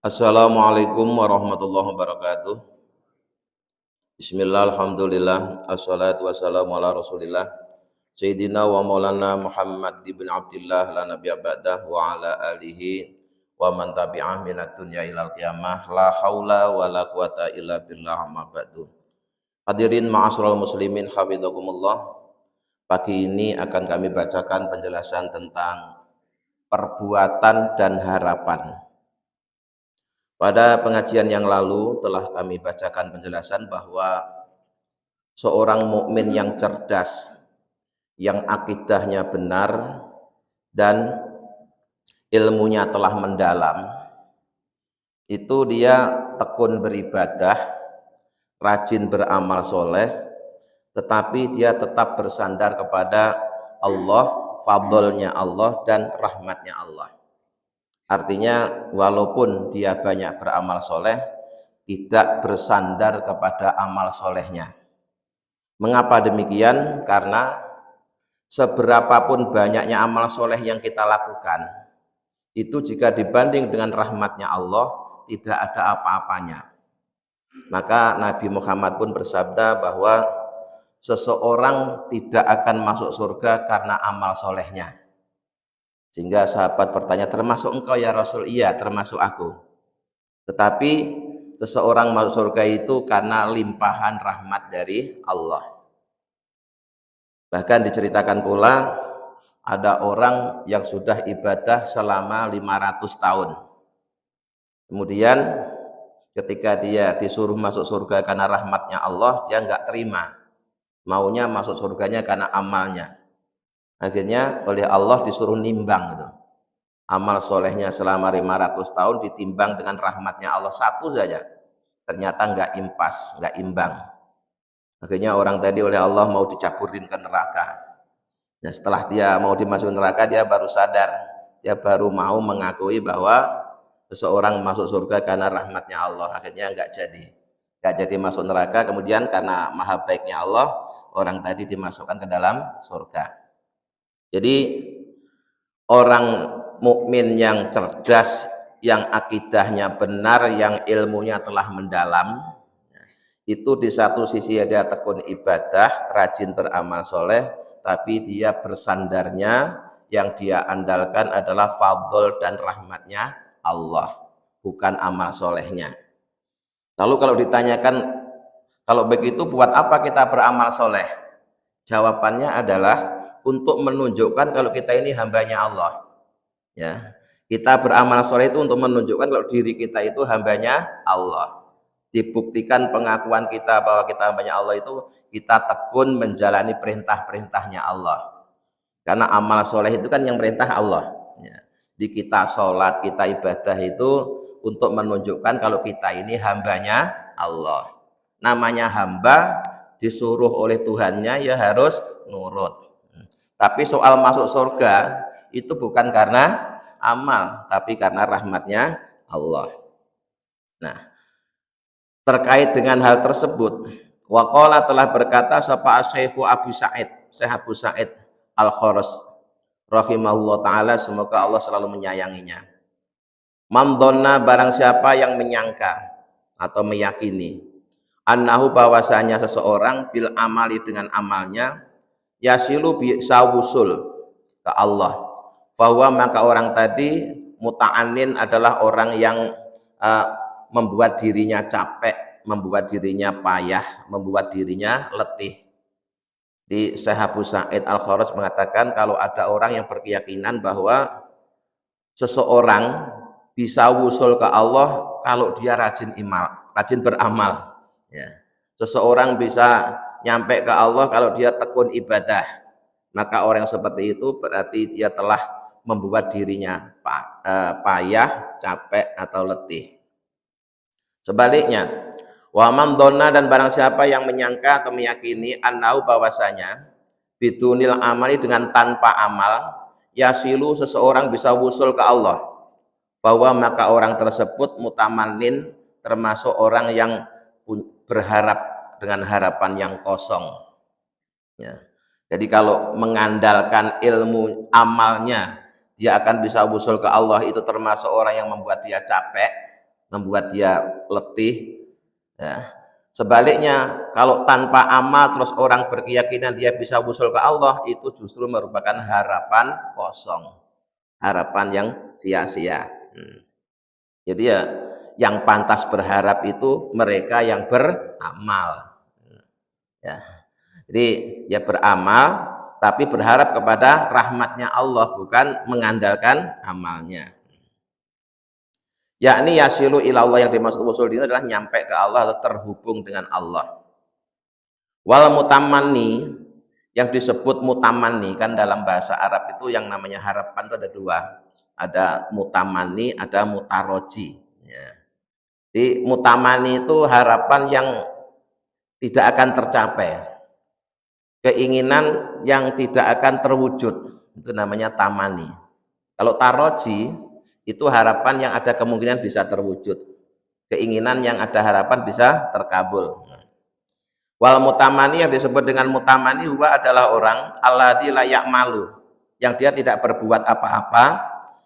Assalamualaikum warahmatullahi wabarakatuh. Bismillah, alhamdulillah, assalatu wassalamu ala rasulillah Sayyidina wa maulana Muhammad ibn Abdillah la nabiyya ba'dah wa ala alihi wa man tabi'ah minat dunya ilal qiyamah la haula wa la quwata illa billah amma ba'du. Hadirin ma'asyiral muslimin hafizakumullah. Pagi ini akan kami bacakan penjelasan tentang perbuatan dan harapan. Pada pengajian yang lalu telah kami bacakan penjelasan bahwa seorang mukmin yang cerdas, yang akidahnya benar dan ilmunya telah mendalam, itu dia tekun beribadah, rajin beramal soleh, tetapi dia tetap bersandar kepada Allah, fadlnya Allah dan rahmatnya Allah. Artinya walaupun dia banyak beramal soleh, tidak bersandar kepada amal solehnya. Mengapa demikian? Karena seberapapun banyaknya amal soleh yang kita lakukan, itu jika dibanding dengan rahmatnya Allah, tidak ada apa-apanya. Maka Nabi Muhammad pun bersabda bahwa seseorang tidak akan masuk surga karena amal solehnya. Sehingga sahabat bertanya, termasuk engkau ya Rasul? Iya, termasuk aku. Tetapi seseorang masuk surga itu karena limpahan rahmat dari Allah. Bahkan diceritakan pula ada orang yang sudah ibadah selama 500 tahun. Kemudian ketika dia disuruh masuk surga karena rahmatnya Allah, dia enggak terima. Maunya masuk surganya karena amalnya. Akhirnya oleh Allah disuruh nimbang gitu. Amal solehnya selama 500 tahun ditimbang dengan rahmatnya Allah satu saja. Ternyata enggak impas, enggak imbang. Akhirnya orang tadi oleh Allah mau dicaburin ke neraka. Nah, setelah dia mau dimasukin neraka, dia baru sadar. Dia baru mau mengakui bahwa seseorang masuk surga karena rahmatnya Allah. Akhirnya enggak jadi. Enggak jadi masuk neraka. Kemudian karena maha baiknya Allah, orang tadi dimasukkan ke dalam surga. Jadi orang mukmin yang cerdas, yang akidahnya benar, yang ilmunya telah mendalam, itu di satu sisi dia tekun ibadah, rajin beramal soleh, tapi dia bersandarnya, yang dia andalkan adalah fadl dan rahmatnya Allah, bukan amal solehnya. Lalu kalau ditanyakan, kalau begitu buat apa kita beramal soleh? Jawabannya adalah untuk menunjukkan kalau kita ini hambanya Allah. Ya, kita beramal soleh itu untuk menunjukkan kalau diri kita itu hambanya Allah. Dibuktikan pengakuan kita bahwa kita hambanya Allah itu kita tekun menjalani perintah-perintahnya Allah. Karena amal soleh itu kan yang perintah Allah. Ya. Di kita sholat, kita ibadah itu untuk menunjukkan kalau kita ini hambanya Allah. Namanya hamba, disuruh oleh Tuhannya ya harus nurut. Tapi soal masuk surga itu bukan karena amal, tapi karena rahmatnya Allah. Nah, terkait dengan hal tersebut, waqala telah berkata sapa Syekh Abu Sa'id, Syekh Abu Sa'id Al-Kharas rahimahullah taala, semoga Allah selalu menyayanginya. Man dhanna, barang siapa yang menyangka atau meyakini, annahu bahwasanya seseorang bil amali dengan amalnya, yasilu bisa wusul ke Allah, bahwa maka orang tadi muta'anin adalah orang yang membuat dirinya capek, membuat dirinya payah, membuat dirinya letih. Di Syekh Abu Sa'id Al-Kharas mengatakan kalau ada orang yang berkeyakinan bahwa seseorang bisa wusul ke Allah kalau dia rajin beramal. Ya. Seseorang bisa nyampe ke Allah kalau dia tekun ibadah. Maka orang yang seperti itu berarti dia telah membuat dirinya payah, capek atau letih. Sebaliknya, wa man dhanna, dan barang siapa yang menyangka atau meyakini annau bahwasanya bidunil amali, dengan tanpa amal, yasilu seseorang bisa wusul ke Allah, bahwa maka orang tersebut mutamannin, termasuk orang yang berharap dengan harapan yang kosong. Ya. Jadi kalau mengandalkan ilmu amalnya dia akan bisa wusul ke Allah, itu termasuk orang yang membuat dia capek. membuat dia letih. Ya. Sebaliknya, kalau tanpa amal terus orang berkeyakinan dia bisa wusul ke Allah, itu justru merupakan harapan kosong, harapan yang sia-sia. Jadi ya, yang pantas berharap itu mereka yang beramal. Ya. Jadi ya beramal, tapi berharap kepada rahmatnya Allah, bukan mengandalkan amalnya. Yakni yasilu ilallah, yang dimaksud usul ini adalah nyampe ke Allah atau terhubung dengan Allah. Wal mutamanni, yang disebut mutamanni kan dalam bahasa Arab itu yang namanya harapan itu ada dua, ada mutamanni, ada mutaroji. Ya. Jadi mutamanni itu harapan yang tidak akan tercapai, keinginan yang tidak akan terwujud, itu namanya tamani. Kalau taroji itu harapan yang ada kemungkinan bisa terwujud, keinginan yang ada harapan bisa terkabul. Wal mutamani, yang disebut dengan mutamani huwa adalah orang alladzi la ya'malu, yang dia tidak berbuat apa-apa,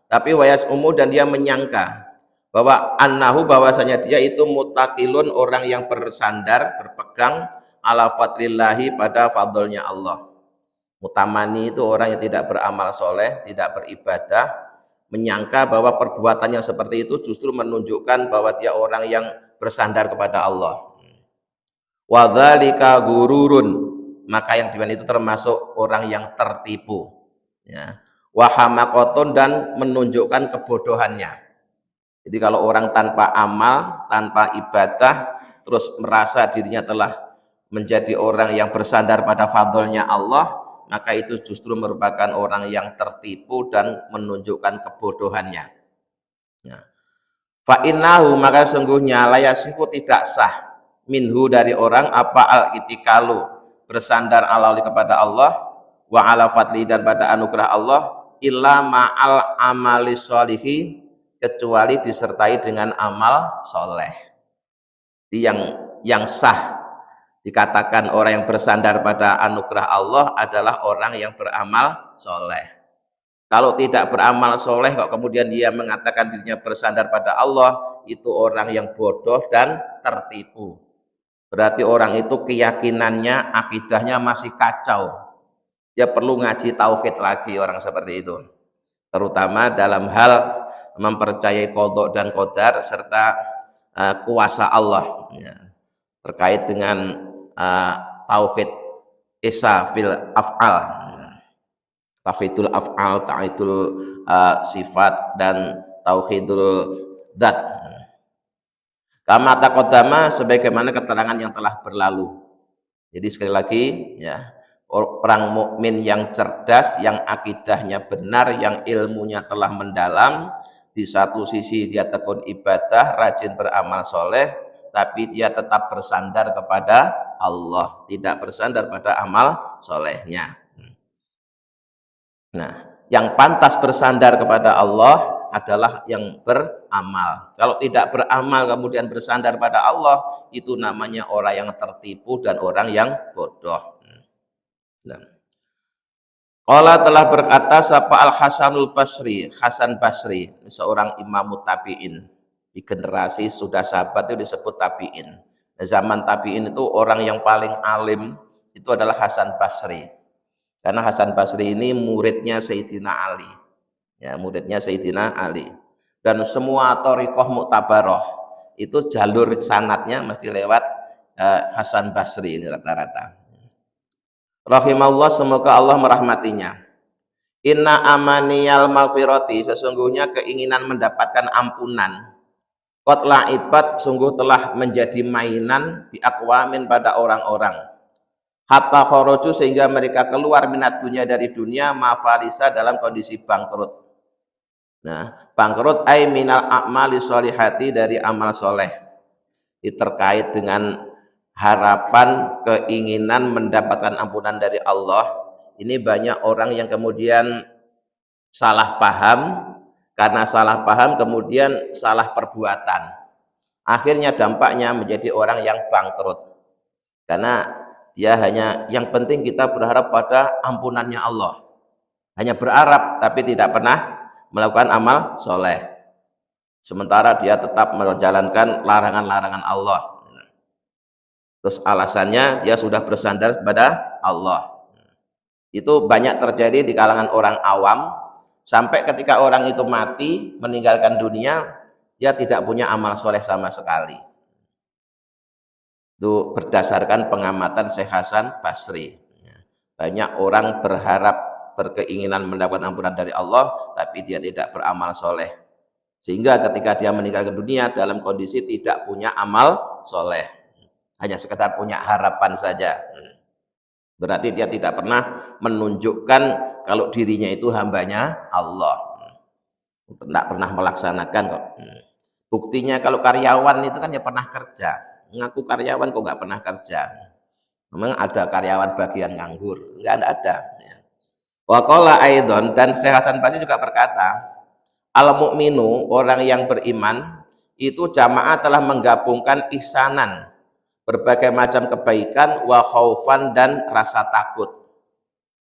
tapi wayas umu, dan dia menyangka bahwa annahu, bahwasanya dia itu mutakilun, orang yang bersandar, berpegang ala fadlillahi, pada fadlnya Allah. Mutamani itu orang yang tidak beramal soleh, tidak beribadah, menyangka bahwa perbuatannya seperti itu justru menunjukkan bahwa dia orang yang bersandar kepada Allah. Wadzalika gururun, maka yang demikian itu termasuk orang yang tertipu. Ya. Wahamakotun, dan menunjukkan kebodohannya. Jadi kalau orang tanpa amal, tanpa ibadah, terus merasa dirinya telah menjadi orang yang bersandar pada fadlnya Allah, maka itu justru merupakan orang yang tertipu dan menunjukkan kebodohannya. Ya. Fa innahu, maka sungguhnya layasiku tidak sah, minhu dari orang, apa al-itikalu, bersandar alauli kepada Allah, wa ala fadli, dan pada anugerah Allah, illa ma'al amali sholihi, kecuali disertai dengan amal soleh. Yang sah dikatakan orang yang bersandar pada anugerah Allah adalah orang yang beramal soleh. Kalau tidak beramal soleh kok kemudian dia mengatakan dirinya bersandar pada Allah, itu orang yang bodoh dan tertipu. Berarti orang itu keyakinannya, akidahnya masih kacau. Dia perlu ngaji tauhid lagi, orang seperti itu. Terutama dalam hal mempercayai qadha dan qadar serta kuasa Allah, ya. Terkait dengan tauhid isa fil af'al, tauhidul af'al, tauhidul sifat, dan tauhidul dzat. Kama taqaddama, sebagaimana keterangan yang telah berlalu. Jadi sekali lagi, ya, orang mukmin yang cerdas, yang akidahnya benar, yang ilmunya telah mendalam, di satu sisi dia tekun ibadah, rajin beramal soleh, tapi dia tetap bersandar kepada Allah, tidak bersandar pada amal solehnya. Nah, yang pantas bersandar kepada Allah adalah yang beramal. Kalau tidak beramal kemudian bersandar pada Allah, itu namanya orang yang tertipu dan orang yang bodoh. Allah telah berkata sapa Al-Hasanul Basri, Hasan Basri, seorang imam tabi'in. Di generasi sudah sahabat itu disebut tabi'in. Zaman tabi'in itu orang yang paling alim itu adalah Hasan Basri. Karena Hasan Basri ini muridnya Sayyidina Ali. Ya, muridnya Sayyidina Ali. Dan semua thariqah mu'tabaroh itu jalur sanadnya mesti lewat Hasan Basri ini rata-rata. Rahimahullah, semoga Allah merahmatinya. Inna amaniyal maghfirati, sesungguhnya keinginan mendapatkan ampunan, qad la'ibat, sungguh telah menjadi mainan, bi aqwamin, pada orang-orang, hatta kharaju, sehingga mereka keluar minat dunia, dari dunia, mafalisa, dalam kondisi bangkrut. Nah, bangkrut ay minal a'mali sholihati, dari amal soleh. Ini terkait dengan harapan, keinginan mendapatkan ampunan dari Allah. Ini banyak orang yang kemudian salah paham, karena salah paham kemudian salah perbuatan. Akhirnya dampaknya menjadi orang yang bangkrut. Karena dia hanya, yang penting kita berharap pada ampunannya Allah. Hanya berharap tapi tidak pernah melakukan amal soleh. sementara dia tetap menjalankan larangan-larangan Allah. Terus alasannya dia sudah bersandar kepada Allah. Itu banyak terjadi di kalangan orang awam, sampai ketika orang itu mati meninggalkan dunia, dia tidak punya amal soleh sama sekali. Itu berdasarkan pengamatan Syekh Hasan Basri. Banyak orang berharap, berkeinginan mendapat ampunan dari Allah, tapi dia tidak beramal soleh, sehingga ketika dia meninggalkan dunia dalam kondisi tidak punya amal soleh, hanya sekedar punya harapan saja. Berarti dia tidak pernah menunjukkan kalau dirinya itu hambanya Allah, tidak pernah melaksanakan kok. Buktinya kalau karyawan itu kan ya pernah kerja, ngaku karyawan kok nggak pernah kerja. Memang ada karyawan bagian nganggur? Nggak ada. Wa qala aidon, dan Syekh Hasan Basri juga berkata, al mukminu, orang yang beriman itu jamaah telah menggabungkan ihsanan, berbagai macam kebaikan, wa khaufan, dan rasa takut.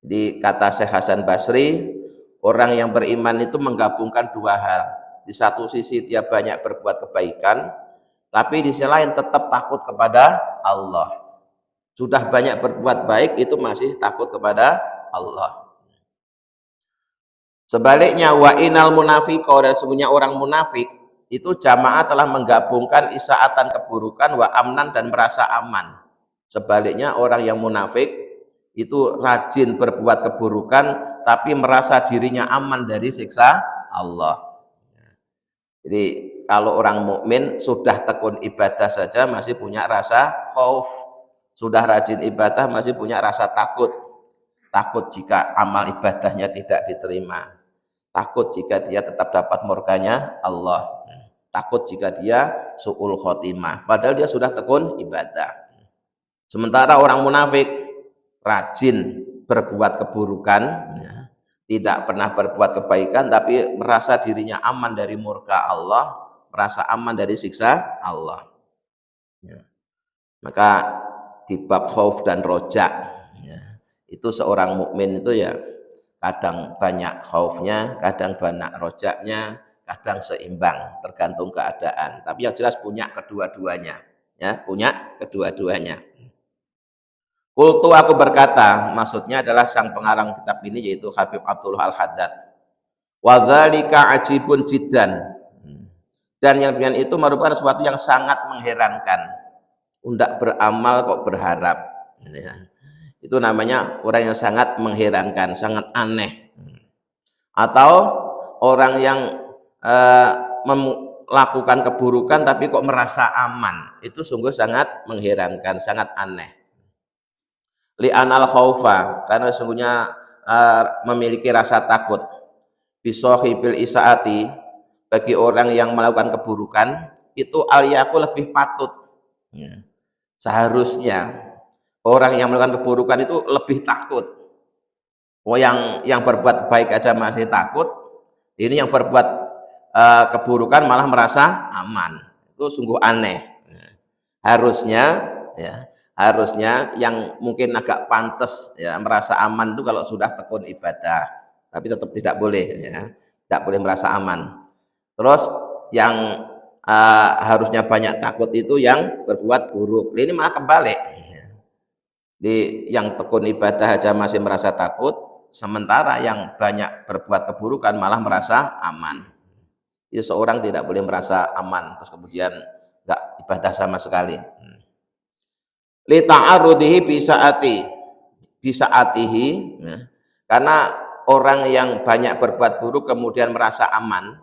Di kata Syekh Hasan Basri, orang yang beriman itu menggabungkan dua hal. Di satu sisi dia banyak berbuat kebaikan, tapi di sisi lain tetap takut kepada Allah. Sudah banyak berbuat baik itu masih takut kepada Allah. Sebaliknya, wa inal munafiqo, dan sesungguhnya orang munafik itu jamaah telah menggabungkan isaatan keburukan, wa amnan, dan merasa aman. Sebaliknya, orang yang munafik itu rajin berbuat keburukan tapi merasa dirinya aman dari siksa Allah. Jadi kalau orang mukmin sudah tekun ibadah saja masih punya rasa khauf, sudah rajin ibadah masih punya rasa takut. Takut jika amal ibadahnya tidak diterima, takut jika dia tetap dapat murkanya Allah, takut jika dia su'ul khotimah, padahal dia sudah tekun ibadah. Sementara orang munafik rajin berbuat keburukan, tidak pernah berbuat kebaikan, tapi merasa dirinya aman dari murka Allah, merasa aman dari siksa Allah. Maka di bab khauf dan rojak, itu seorang mukmin itu ya kadang banyak khaufnya, kadang banyak rojaknya, kadang seimbang, tergantung keadaan. Tapi yang jelas punya kedua-duanya, ya, punya kedua-duanya. Qultu, aku berkata, maksudnya adalah sang pengarang kitab ini yaitu Habib Abdullah Al-Haddad. Wa dzalika ajibun jiddan. Dan yang dengan itu merupakan sesuatu yang sangat mengherankan. Undak beramal kok berharap. Itu namanya orang yang sangat mengherankan, sangat aneh. Atau orang yang melakukan keburukan tapi kok merasa aman, itu sungguh sangat mengherankan, sangat aneh. Li'anal khaufa, karena sungguhnya memiliki rasa takut. Bisohibil isaati, bagi orang yang melakukan keburukan itu al-yaku lebih patut. Seharusnya orang yang melakukan keburukan itu lebih takut. Oh, yang berbuat baik aja masih takut, ini yang berbuat keburukan malah merasa aman. Itu sungguh aneh. Harusnya yang mungkin agak pantas ya merasa aman itu kalau sudah tekun ibadah, tapi tetap tidak boleh, ya, tidak boleh merasa aman. Terus yang harusnya banyak takut itu yang berbuat buruk. Ini malah kebalik. Yang tekun ibadah aja masih merasa takut, sementara yang banyak berbuat keburukan malah merasa aman. Jadi seorang tidak boleh merasa aman terus kemudian enggak ibadah sama sekali. Li ta'arudihi bisaatihi, karena orang yang banyak berbuat buruk kemudian merasa aman,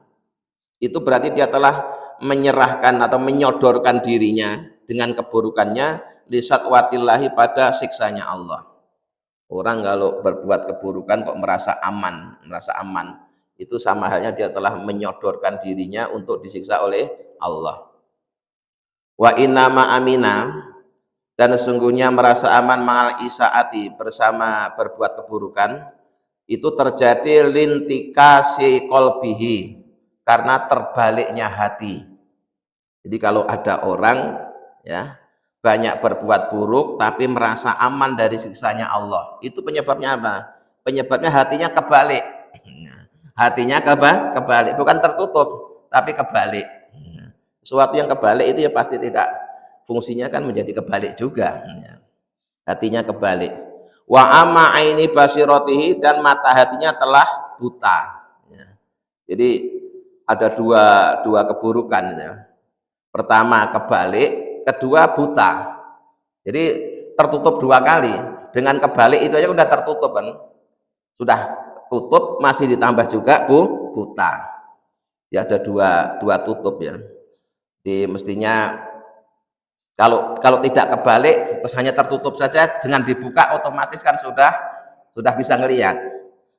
itu berarti dia telah menyerahkan atau menyodorkan dirinya dengan keburukannya lisat watillahi, pada siksanya Allah. Orang kalau berbuat keburukan kok merasa aman, itu sama halnya dia telah menyodorkan dirinya untuk disiksa oleh Allah. Wa innama amina, dan sesungguhnya merasa aman ma'al isaati, bersama berbuat keburukan, itu terjadi lintikasi qalbihi, karena terbaliknya hati. Jadi kalau ada orang ya banyak berbuat buruk tapi merasa aman dari siksanya Allah, itu penyebabnya apa? Penyebabnya hatinya kebalik. Hatinya kebalik, bukan tertutup, tapi kebalik. Sesuatu yang kebalik itu ya pasti tidak, fungsinya kan menjadi kebalik juga. Hatinya kebalik. Wa amma aini basiratihi, dan mata hatinya telah buta. Jadi ada dua keburukan. Pertama kebalik, kedua buta. Jadi tertutup dua kali. Dengan kebalik itu aja udah tertutup kan. Sudah tutup, masih ditambah juga buta. Ya ada dua tutup ya. Jadi mestinya kalau tidak kebalik terus hanya tertutup saja, dengan dibuka otomatis kan sudah bisa ngelihat.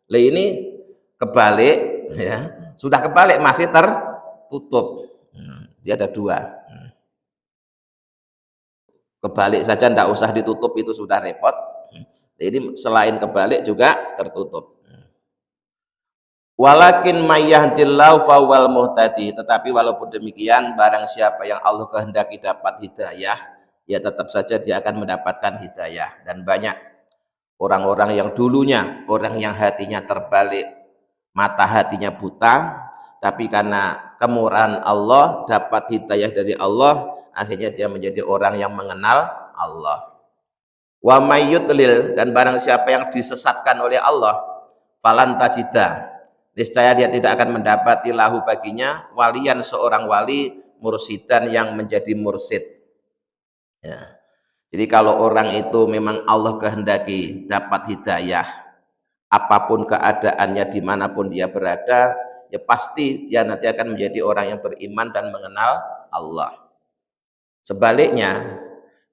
Lah ini kebalik ya, sudah kebalik masih tertutup. Dia ada dua. Kebalik saja tidak usah ditutup itu sudah repot. Jadi selain kebalik juga tertutup. Walakin mayyahdillahu fawwal muhtadi, tetapi walaupun demikian barang siapa yang Allah kehendaki dapat hidayah, ya tetap saja dia akan mendapatkan hidayah. Dan banyak orang-orang yang dulunya orang yang hatinya terbalik, mata hatinya buta, tapi karena kemurahan Allah dapat hidayah dari Allah, akhirnya dia menjadi orang yang mengenal Allah. Wa mayyudlil, dan barang siapa yang disesatkan oleh Allah, falan tajida, niscaya dia tidak akan mendapati lahu baginya walian, seorang wali, mursidan yang menjadi mursid. Ya. Jadi kalau orang itu memang Allah kehendaki dapat hidayah, apapun keadaannya, dimanapun dia berada, ya pasti dia nanti akan menjadi orang yang beriman dan mengenal Allah. Sebaliknya,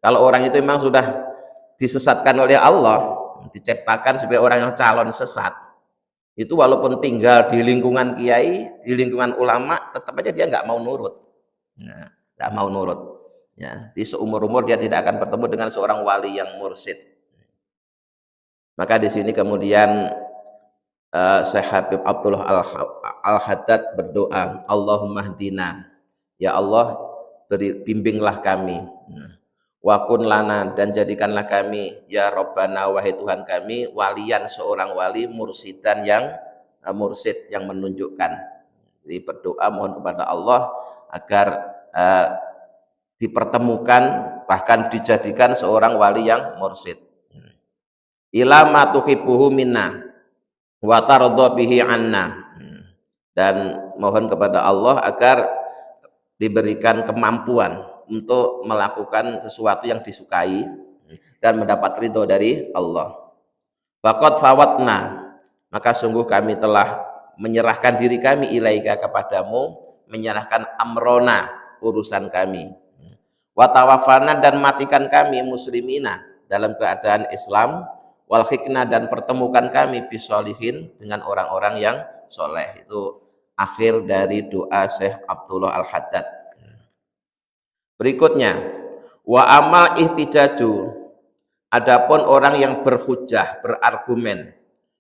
kalau orang itu memang sudah disesatkan oleh Allah, diciptakan sebagai orang yang calon sesat, itu walaupun tinggal di lingkungan kiai, di lingkungan ulama, tetap aja dia nggak mau nurut. Nah, nggak mau nurut. Ya, di seumur-umur dia tidak akan bertemu dengan seorang wali yang mursid. Maka di sini kemudian Syekh Habib Abdullah Al-Haddad berdoa, Allahumma hdina, ya Allah bimbinglah kami. Wa kun lana, dan jadikanlah kami, ya Rabbana, wahai Tuhan kami, walian, seorang wali, mursidan yang mursid, yang menunjukkan. Jadi berdoa mohon kepada Allah agar dipertemukan, bahkan dijadikan seorang wali yang mursid. Ila ma tuhibbuhu minna wa tardha bihi anna, dan mohon kepada Allah agar diberikan kemampuan untuk melakukan sesuatu yang disukai dan mendapat ridho dari Allah. Faqad fawatna, maka sungguh kami telah menyerahkan diri kami ilaika, kepadamu, menyerahkan amrona, urusan kami. Wa tawaffana, dan matikan kami, muslimina, dalam keadaan Islam, wal hikna, dan pertemukan kami bisolihin, dengan orang-orang yang soleh. Itu akhir dari doa Syekh Abdullah Al-Haddad. Berikutnya, wa amal ihtijaju, adapun orang yang berhujjah, berargumen,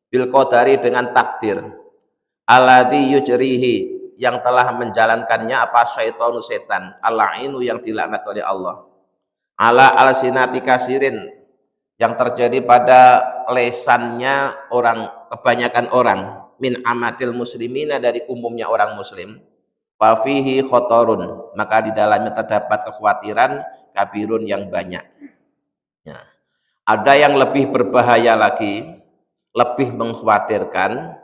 bil qadari, dengan takdir, alladzi yujrihi, yang telah menjalankannya apa, syaitanu, setan, al-la'inu, yang dilaknat oleh Allah, ala al-sinati kasirin, yang terjadi pada lesannya orang, kebanyakan orang, min amatil muslimina, dari umumnya orang muslim, fafihi khotorun, maka di dalamnya terdapat kekhawatiran, kabirun, yang banyak. Ya. Ada yang lebih berbahaya lagi, lebih mengkhawatirkan,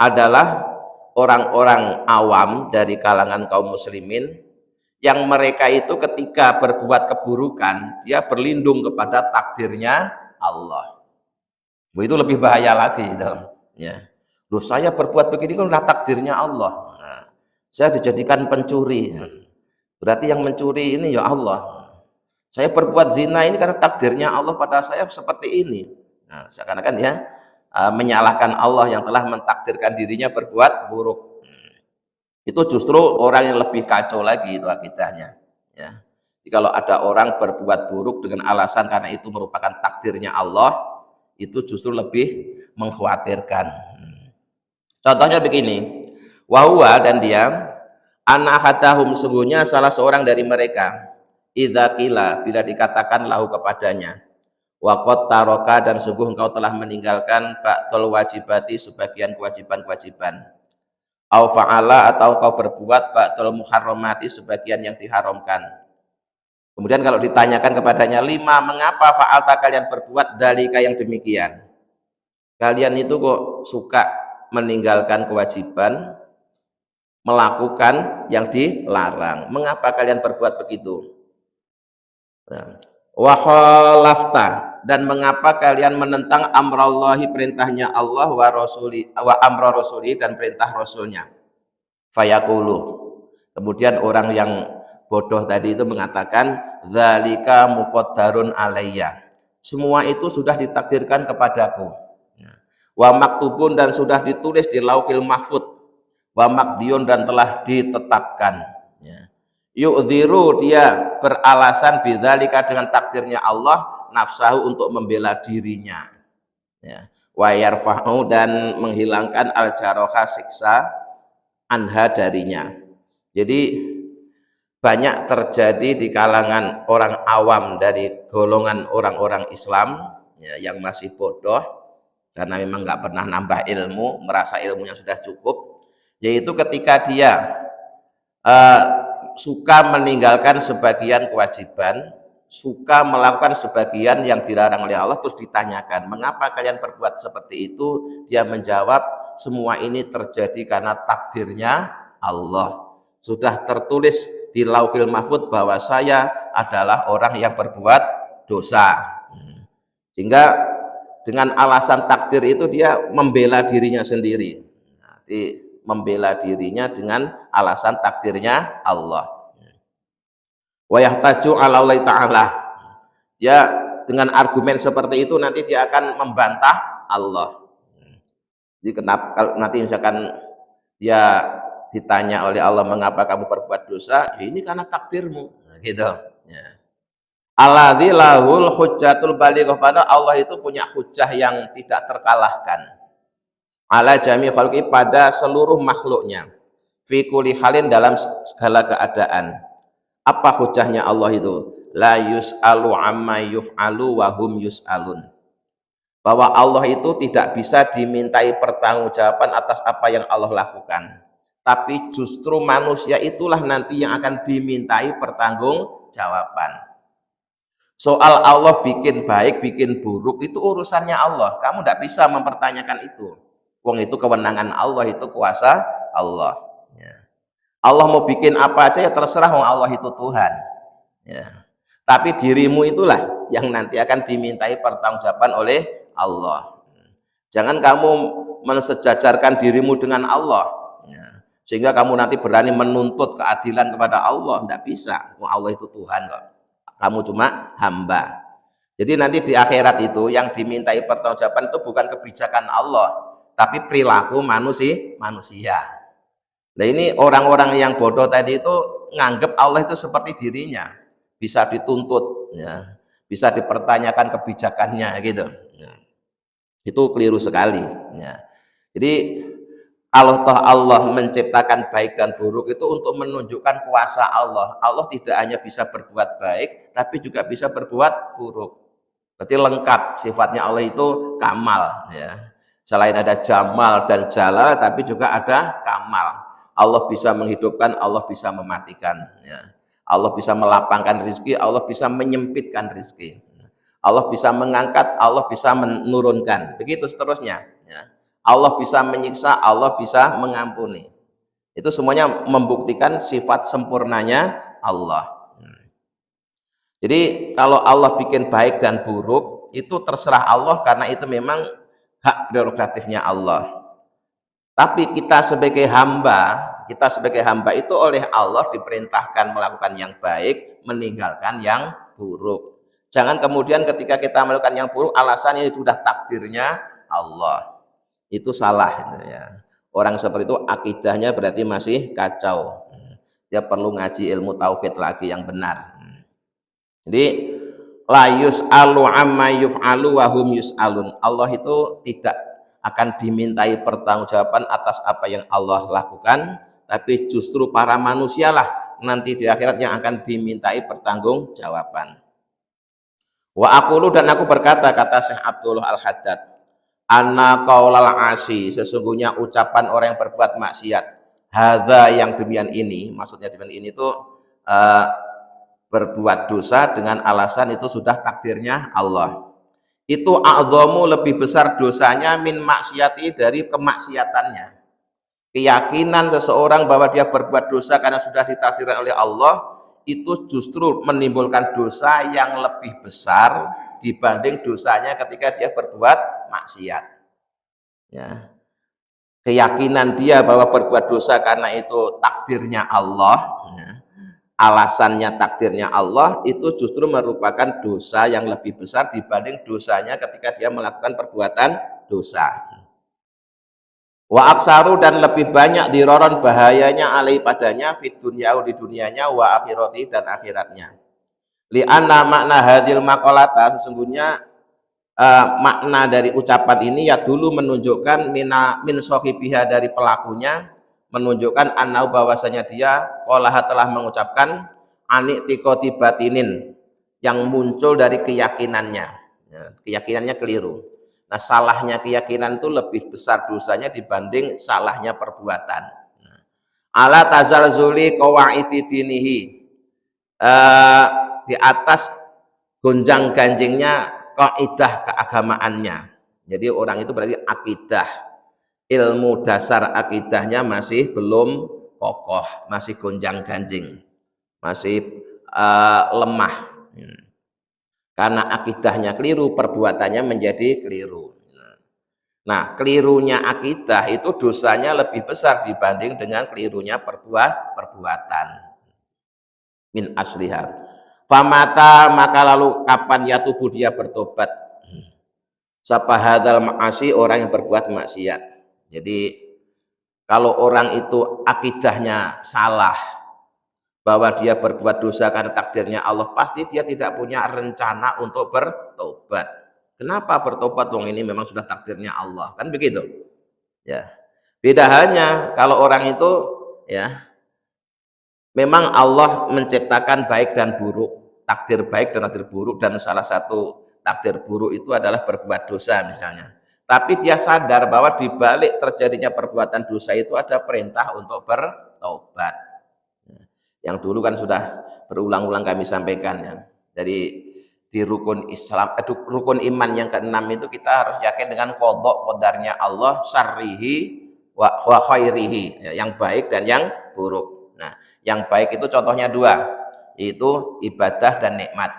adalah orang-orang awam dari kalangan kaum muslimin, yang mereka itu ketika berbuat keburukan, dia berlindung kepada takdirnya Allah. Itu lebih bahaya lagi. Ya. Loh, saya berbuat begini kan udah takdirnya Allah. Nah, saya dijadikan pencuri, berarti yang mencuri ini ya Allah. Saya berbuat zina ini karena takdirnya Allah pada saya seperti ini. Nah, seakan-akan ya menyalahkan Allah yang telah mentakdirkan dirinya berbuat buruk. Itu justru orang yang lebih kacau lagi itu akidahnya. Ya. Jadi kalau ada orang berbuat buruk dengan alasan karena itu merupakan takdirnya Allah, itu justru lebih mengkhawatirkan. Contohnya begini, wahwa, dan dia, anak hadahum, sungguhnya salah seorang dari mereka, idza qila, bila dikatakan lahu kepadanya, waqad taraka, dan sungguh engkau telah meninggalkan ba'dul wajibati, sebagian kewajiban-kewajiban, au fa'ala atau kau berbuat ba'dul muharramati sebagian yang diharamkan. Kemudian kalau ditanyakan kepadanya, lima, mengapa fa'alta kalian berbuat dalika yang demikian? Kalian itu kok suka meninggalkan kewajiban, melakukan yang dilarang. Mengapa kalian berbuat begitu? Nah, wa khalafta, dan mengapa kalian menentang amrallahi, perintahnya Allah, wa rasuli wa amra rasuli, dan perintah rasulnya. Fayaqulu, kemudian orang yang bodoh tadi itu mengatakan, dzalika muqaddarun alayya, semua itu sudah ditakdirkan kepadaku. Wa maktubun, dan sudah ditulis di lauhil mahfud. Wa makdiun, dan telah ditetapkan. Yu'dziru, dia beralasan bidzalika, dengan takdirnya Allah, nafsahu, untuk membela dirinya. Wa yarfa'u, dan menghilangkan al-jaroha, siksa, anha, darinya. Jadi banyak terjadi di kalangan orang awam dari golongan orang-orang Islam yang masih bodoh karena memang nggak pernah nambah ilmu, merasa ilmunya sudah cukup, yaitu ketika dia suka meninggalkan sebagian kewajiban, suka melakukan sebagian yang dilarang oleh Allah, terus ditanyakan, mengapa kalian berbuat seperti itu? Dia menjawab, semua ini terjadi karena takdirnya Allah. Sudah tertulis di Lauhil Mahfud bahwa saya adalah orang yang berbuat dosa. Sehingga dengan alasan takdir itu dia membela dirinya sendiri. Nanti membela dirinya dengan alasan takdirnya Allah. Wa yahtaju 'ala Allah Ta'ala. Dia dengan argumen seperti itu nanti dia akan membantah Allah. Jadi kenapa kalau nanti misalkan dia ditanya oleh Allah, mengapa kamu berbuat dosa? Ya ini karena takdirmu, gitu. Ya. Alladzi lahul hujjatul balighah, pada Allah itu punya hujjah yang tidak terkalahkan. Ala jami khalqi, pada seluruh makhluknya. Fi kulli halin, dalam segala keadaan. Apa hujahnya Allah itu? La yus'alu amma yuf'alu wa hum yus'alun. Bahwa Allah itu tidak bisa dimintai pertanggungjawaban atas apa yang Allah lakukan. Tapi justru manusia itulah nanti yang akan dimintai pertanggungjawaban. Soal Allah bikin baik, bikin buruk, itu urusannya Allah. Kamu tidak bisa mempertanyakan itu. Wong itu kewenangan Allah, itu kuasa Allah. Allah mau bikin apa aja ya terserah, wong Allah itu Tuhan. Tapi dirimu itulah yang nanti akan dimintai pertanggungjawaban oleh Allah. Jangan kamu mensejajarkan dirimu dengan Allah, sehingga kamu nanti berani menuntut keadilan kepada Allah. Tidak bisa, wong Allah itu Tuhan kok. Kamu cuma hamba. Jadi nanti di akhirat itu yang dimintai pertanggungjawaban itu bukan kebijakan Allah, tapi perilaku manusia. Nah ini orang-orang yang bodoh tadi itu nganggep Allah itu seperti dirinya, bisa dituntut, ya, bisa dipertanyakan kebijakannya, gitu. Ya. Itu keliru sekali. Ya. Jadi Allah menciptakan baik dan buruk itu untuk menunjukkan kuasa Allah. Allah tidak hanya bisa berbuat baik, tapi juga bisa berbuat buruk. Berarti lengkap, sifatnya Allah itu kamal. Ya. Selain ada jamal dan jalal, tapi juga ada kamal. Allah bisa menghidupkan, Allah bisa mematikan. Ya. Allah bisa melapangkan rizki, Allah bisa menyempitkan rizki. Allah bisa mengangkat, Allah bisa menurunkan. Begitu seterusnya. Ya. Allah bisa menyiksa, Allah bisa mengampuni. Itu semuanya membuktikan sifat sempurnanya Allah. Jadi kalau Allah bikin baik dan buruk, itu terserah Allah karena itu memang hak prerogatifnya Allah. Tapi kita sebagai hamba itu oleh Allah diperintahkan melakukan yang baik, meninggalkan yang buruk. Jangan kemudian ketika kita melakukan yang buruk alasannya itu sudah takdirnya Allah. Itu salah, ya. Orang seperti itu akidahnya berarti masih kacau. Dia perlu ngaji ilmu tauhid lagi yang benar. Jadi la yus'alu amma yuf'alu wa hum yus'alun. Allah itu tidak akan dimintai pertanggungjawaban atas apa yang Allah lakukan, tapi justru para manusialah nanti di akhirat yang akan dimintai pertanggungjawaban. Wa aqulu, dan aku berkata, kata Syekh Abdullah Al-Haddad, anna qaulal asi, sesungguhnya ucapan orang yang berbuat maksiat, hadza yang demikian ini, maksudnya demikian ini tuh berbuat dosa dengan alasan itu sudah takdirnya Allah, itu a'dhamu lebih besar dosanya min maksiati dari kemaksiatannya. Keyakinan seseorang bahwa dia berbuat dosa karena sudah ditakdirkan oleh Allah itu justru menimbulkan dosa yang lebih besar dibanding dosanya ketika dia berbuat maksiat. Ya. Keyakinan dia bahwa berbuat dosa karena itu takdirnya Allah, ya, alasannya takdirnya Allah, itu justru merupakan dosa yang lebih besar dibanding dosanya ketika dia melakukan perbuatan dosa. Wa aksaru, dan lebih banyak diroron bahayanya alai padanya fit dunya di dunianya wa akhirati dan akhiratnya. Li anna makna hadil maqalata, sesungguhnya makna dari ucapan ini ya dulu menunjukkan min sohibiha dari pelakunya, menunjukkan annau bahwasanya dia qolaha telah mengucapkan aniqtikoti batinin yang muncul dari keyakinannya, ya, keyakinannya keliru. Nah, salahnya keyakinan itu lebih besar dosanya dibanding salahnya perbuatan. Nah, ala tazalzuli qawaidi dinihi, di atas gonjang ganjingnya kaidah keagamaannya. Jadi orang itu berarti akidah, ilmu dasar akidahnya masih belum kokoh, masih gonjang ganjing, masih lemah. Karena akidahnya keliru, perbuatannya menjadi keliru. Nah, kelirunya akidah itu dosanya lebih besar dibanding dengan kelirunya perbuatan. Min asliha. Famata, maka lalu kapan ya tubuh dia bertobat. Sapa hadzal ma'asi, orang yang berbuat maksiat. Jadi kalau orang itu akidahnya salah, bahwa dia berbuat dosa karena takdirnya Allah, pasti dia tidak punya rencana untuk bertobat. Kenapa bertobat? Wong ini memang sudah takdirnya Allah, kan begitu? Ya. Beda hanya kalau orang itu ya memang Allah menciptakan baik dan buruk, takdir baik dan takdir buruk, dan salah satu takdir buruk itu adalah berbuat dosa misalnya. Tapi dia sadar bahwa di balik terjadinya perbuatan dosa itu ada perintah untuk bertobat. Yang dulu kan sudah berulang-ulang kami sampaikan ya. Jadi di rukun Islam, rukun iman yang keenam itu kita harus yakin dengan qada qadarnya Allah, syarrihi wa khairihi, ya, yang baik dan yang buruk. Nah, yang baik itu contohnya dua, yaitu ibadah dan nikmat.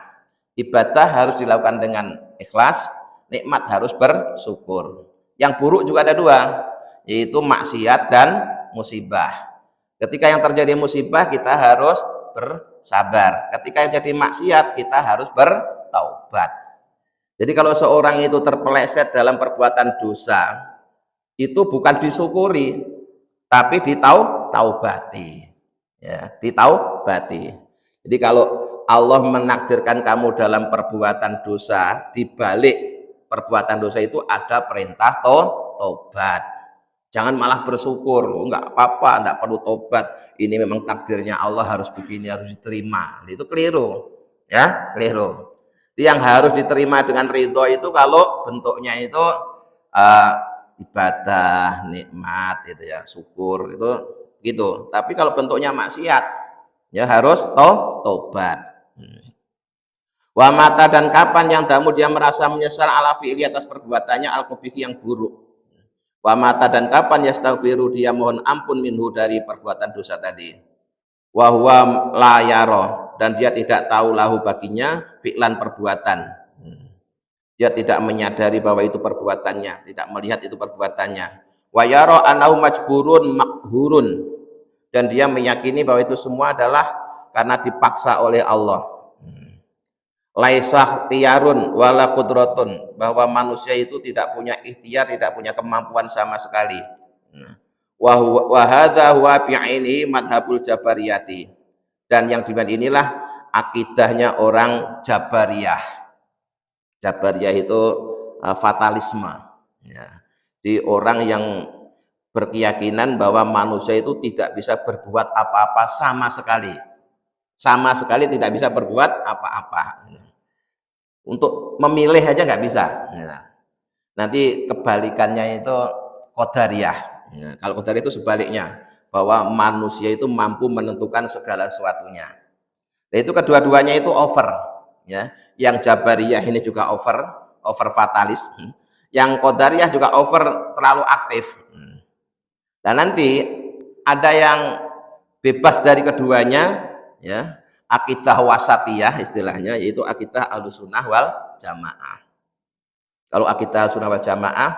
Ibadah harus dilakukan dengan ikhlas, nikmat harus bersyukur. Yang buruk juga ada dua, yaitu maksiat dan musibah. Ketika yang terjadi musibah kita harus bersabar. Ketika yang jadi maksiat kita harus bertaubat. Jadi kalau seorang itu terpeleset dalam perbuatan dosa, itu bukan disyukuri, tapi ditaubati. Ya, ditaubati. Jadi kalau Allah menakdirkan kamu dalam perbuatan dosa, di balik perbuatan dosa itu ada perintah tobat. Jangan malah bersyukur, enggak apa-apa, enggak perlu tobat. Ini memang takdirnya Allah, harus begini, harus diterima. Itu keliru, ya, keliru. Yang harus diterima dengan ridho itu kalau bentuknya itu ibadah, nikmat, itu ya, syukur itu, gitu. Tapi kalau bentuknya maksiat, ya harus tobat. Wa mata, dan kapan yang damu dia merasa menyesal ala fi'li atas perbuatannya al-qabih yang buruk. Wa mata, dan kapan yastaghfiru dia mohon ampun minhu dari perbuatan dosa tadi. Wa huwa la yara, dan dia tidak tahu lahu baginya fi'lan perbuatan. Dia tidak menyadari bahwa itu perbuatannya, tidak melihat itu perbuatannya. Wa yara annahu majburun makhurun, dan dia meyakini bahwa itu semua adalah karena dipaksa oleh Allah. Laisah tiarun wala kudrotun, bahwa manusia itu tidak punya ikhtiar, tidak punya kemampuan sama sekali. Wa hadza huwa bi'aini madhabul jabariyati, dan yang demikian inilah akidahnya orang Jabariyah. Jabariyah itu fatalisme, ya. Di orang yang berkeyakinan bahwa manusia itu tidak bisa berbuat apa-apa sama sekali tidak bisa berbuat apa-apa. Untuk memilih aja nggak bisa. Nanti kebalikannya itu qadariyah. Ya, kalau qadariyah itu sebaliknya, bahwa manusia itu mampu menentukan segala sesuatunya. Nah, itu kedua-duanya itu over, ya. Yang Jabariyah ini juga over fatalis. Yang Qadariyah juga over terlalu aktif. Dan nanti ada yang bebas dari keduanya, ya. Akidah wasatiyah istilahnya, yaitu akidah Ahlussunnah wal Jamaah. Kalau akidah Ahlussunnah wal Jamaah,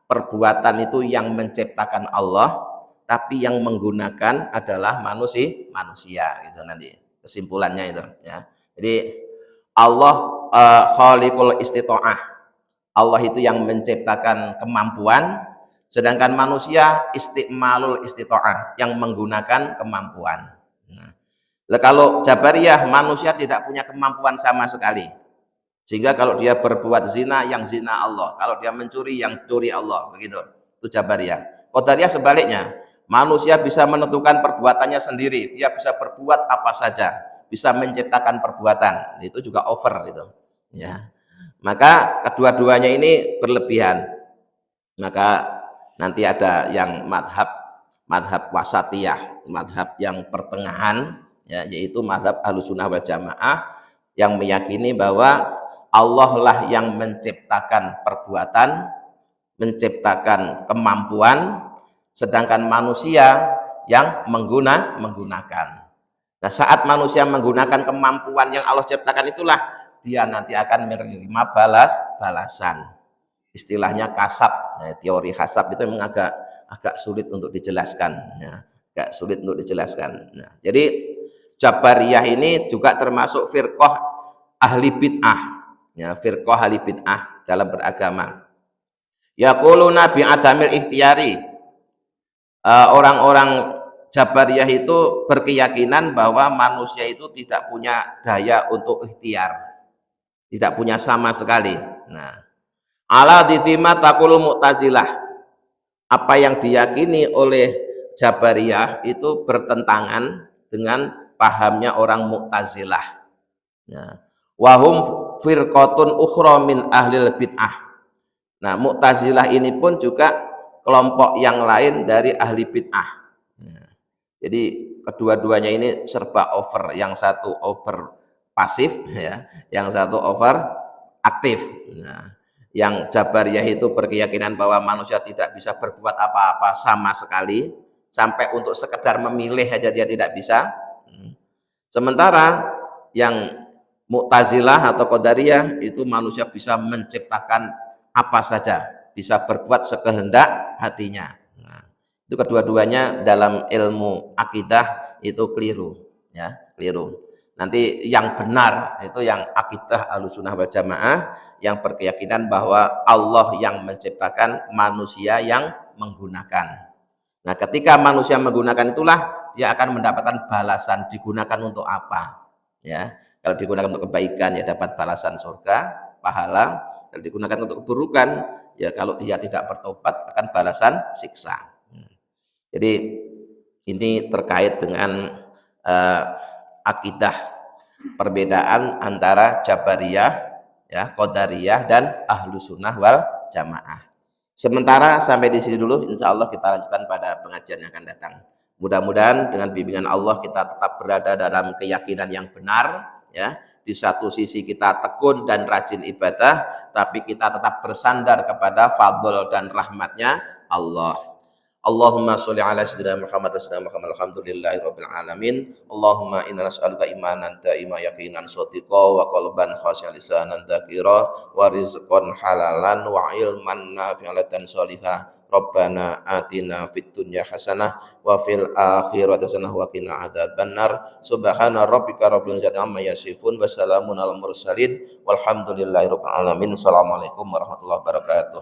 perbuatan itu yang menciptakan Allah, tapi yang menggunakan adalah manusia gitu nanti kesimpulannya itu, ya. Jadi Allah khaliqul istita'ah, Allah itu yang menciptakan kemampuan, sedangkan manusia istiqmalul istita'ah, yang menggunakan kemampuan. Nah, kalau Jabariyah, manusia tidak punya kemampuan sama sekali, sehingga kalau dia berbuat zina, yang zina Allah, kalau dia mencuri, yang curi Allah, begitu. Itu Jabariyah. Qadariyah sebaliknya, manusia bisa menentukan perbuatannya sendiri, dia bisa berbuat apa saja, bisa menciptakan perbuatan. Itu juga over itu, ya. Maka kedua-duanya ini berlebihan. Maka nanti ada yang madhab wasatiyah, madhab yang pertengahan, ya, yaitu madhab Ahlussunnah wal Jamaah, yang meyakini bahwa Allah lah yang menciptakan perbuatan, menciptakan kemampuan, sedangkan manusia yang menggunakan. Nah, saat manusia menggunakan kemampuan yang Allah ciptakan, itulah dia nanti akan menerima balasan. Istilahnya kasab. Nah, teori kasab itu memang agak sulit untuk dijelaskan, ya, agak sulit untuk dijelaskan. Nah, jadi Jabariyah ini juga termasuk firqah ahli bid'ah, ya, firqah ahli bid'ah dalam beragama. Yaquluna bi adamil ikhtiyari. Orang-orang Jabariyah itu berkeyakinan bahwa manusia itu tidak punya daya untuk ikhtiar, tidak punya sama sekali. Nah, ala ditima taqul Mu'tazilah, apa yang diyakini oleh Jabariyah itu bertentangan dengan pahamnya orang Mu'tazilah. Nah, wahum firqatun ukhra min ahlil bid'ah. Nah, Mu'tazilah ini pun juga kelompok yang lain dari ahli bid'ah. Nah, jadi kedua-duanya ini serba over, yang satu over pasif, ya, yang satu over aktif. Nah, yang Jabariyah itu berkeyakinan bahwa manusia tidak bisa berbuat apa-apa sama sekali, sampai untuk sekedar memilih aja dia tidak bisa. Sementara yang Mu'tazilah atau Qadariyah itu manusia bisa menciptakan apa saja, bisa berbuat sekehendak hatinya. Nah, itu kedua-duanya dalam ilmu akidah itu keliru, ya, keliru. Nanti yang benar itu yang akidah Ahlussunnah wal Jamaah, yang berkeyakinan bahwa Allah yang menciptakan, manusia yang menggunakan. Nah, ketika manusia menggunakan, itulah dia akan mendapatkan balasan. Digunakan untuk apa? Ya, kalau digunakan untuk kebaikan, ya dapat balasan surga, pahala. Kalau digunakan untuk keburukan, ya kalau dia tidak bertobat akan balasan siksa. Jadi ini terkait dengan akidah, perbedaan antara Jabariyah, ya, Qadariyah, dan Ahlussunnah wal Jamaah. Sementara sampai di sini dulu, insya Allah kita lanjutkan pada pengajian yang akan datang. Mudah-mudahan dengan bimbingan Allah kita tetap berada dalam keyakinan yang benar, ya. Di satu sisi kita tekun dan rajin ibadah, tapi kita tetap bersandar kepada fadl dan rahmatnya Allah. Allahumma sholli ala sayyidina Muhammad wa sallam Muhammad, alhamdulillahi rabbil alamin. Allahumma inna nas'aluka imanan da'ima yaqinan shadiqa wa qalban khashi'an lisanan dzakira wa rizqan halalan wa ilman nafi'an sholihah. Rabbana atina fid dunya hasanah wa fil akhirati hasanah wa qina adzabannar. Subhana rabbika rabbil izzati amma yasifun wa salamun alal mursalin walhamdulillahi rabbil alamin. Assalamualaikum warahmatullahi wabarakatuh.